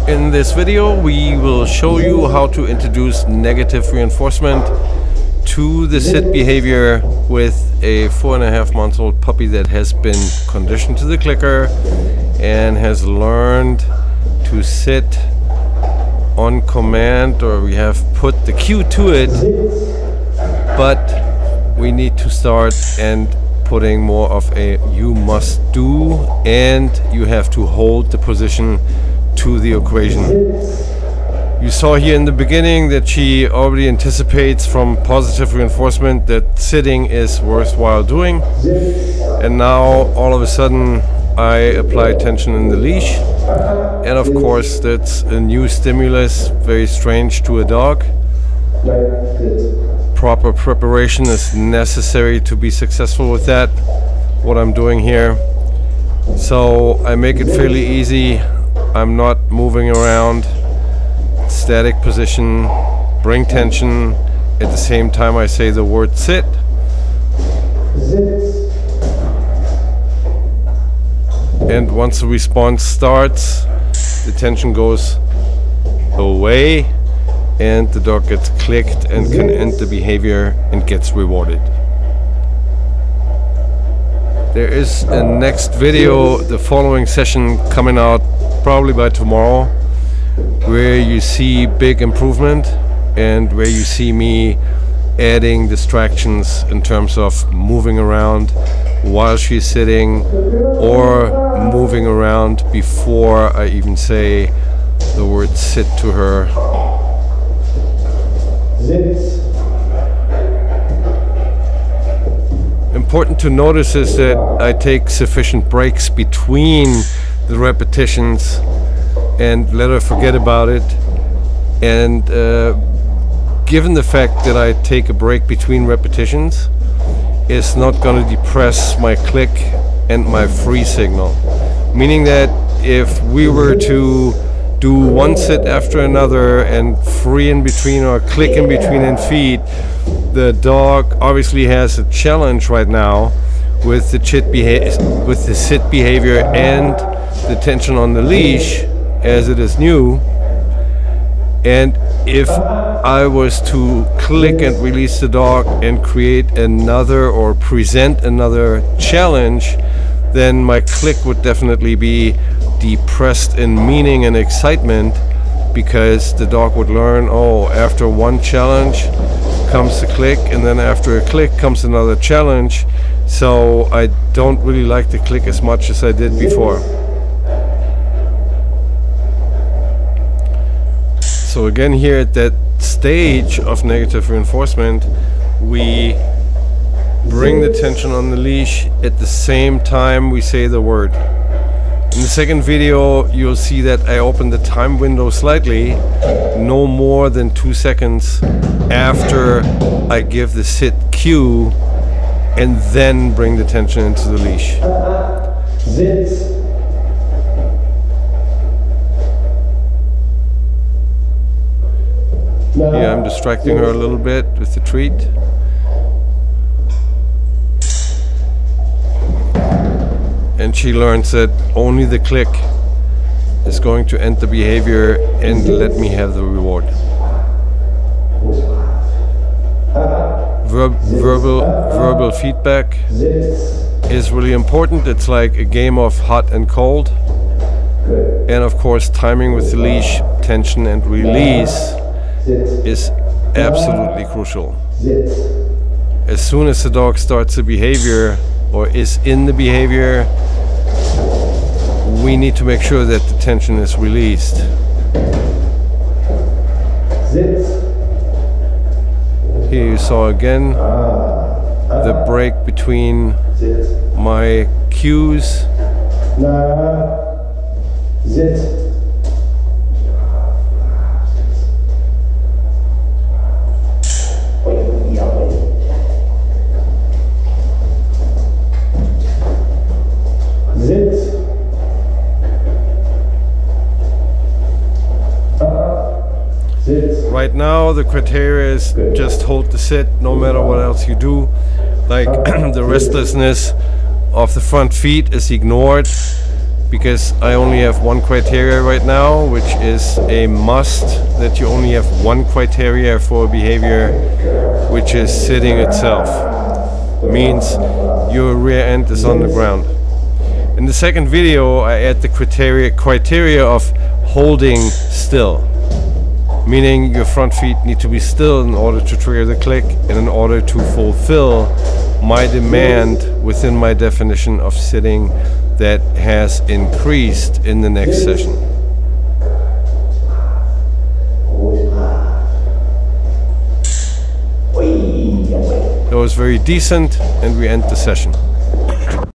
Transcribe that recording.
In this video we will show you how to introduce negative reinforcement to the sit behavior with a 4.5-month-old puppy that has been conditioned to the clicker and has learned to sit on command, or we have put the cue to it, but we need to start and putting more of a you must do, and you have to hold the position to the equation. You saw here in the beginning that she already anticipates from positive reinforcement that sitting is worthwhile doing, and now all of a sudden I apply tension in the leash, and of course that's a new stimulus, very strange to a dog. Proper preparation is necessary to be successful with that, what I'm doing here. So I make it fairly easy. I'm not moving around, static position, bring tension. At the same time I say the word sit. And once the response starts, the tension goes away and the dog gets clicked and can end the behavior and gets rewarded. There is a next video, the following session, coming out probably by tomorrow, where you see big improvement and where you see me adding distractions in terms of moving around while she's sitting, or moving around before I even say the word sit to her. Important to notice is that I take sufficient breaks between the repetitions and let her forget about it. And given the fact that I take a break between repetitions, it's not going to depress my click and my free signal. Meaning that if we were to do one sit after another and free in between or click in between and feed, the dog obviously has a challenge right now with the sit behavior and the tension on the leash, as it is new. And if I was to click and release the dog and create another or present another challenge, then my click would definitely be depressed in meaning and excitement, because the dog would learn, oh, after one challenge comes the click, and then after a click comes another challenge. So I don't really like the click as much as I did before. So again, here at that stage of negative reinforcement, we bring the tension on the leash at the same time we say the word. In the second video you'll see that I open the time window slightly, no more than 2 seconds after I give the sit cue, and then bring the tension into the leash. Here I'm distracting her a little bit with the treat. And she learns that only the click is going to end the behavior and let me have the reward. Verbal feedback is really important. It's like a game of hot and cold. And of course timing with the leash, tension and release is absolutely crucial. As soon as the dog starts the behavior or is in the behavior, we need to make sure that the tension is released. Here you saw again the break between my cues. Right now the criteria is just hold the sit no matter what else you do. Like the restlessness of the front feet is ignored. because I only have one criteria right now, which is a must, that you only have one criteria for a behavior, which is sitting itself. Means your rear end is on the ground. In the second video I add the criteria of holding still, meaning your front feet need to be still in order to trigger the click and in order to fulfill my demand within my definition of sitting that has increased in the next session. That was very decent, and we end the session.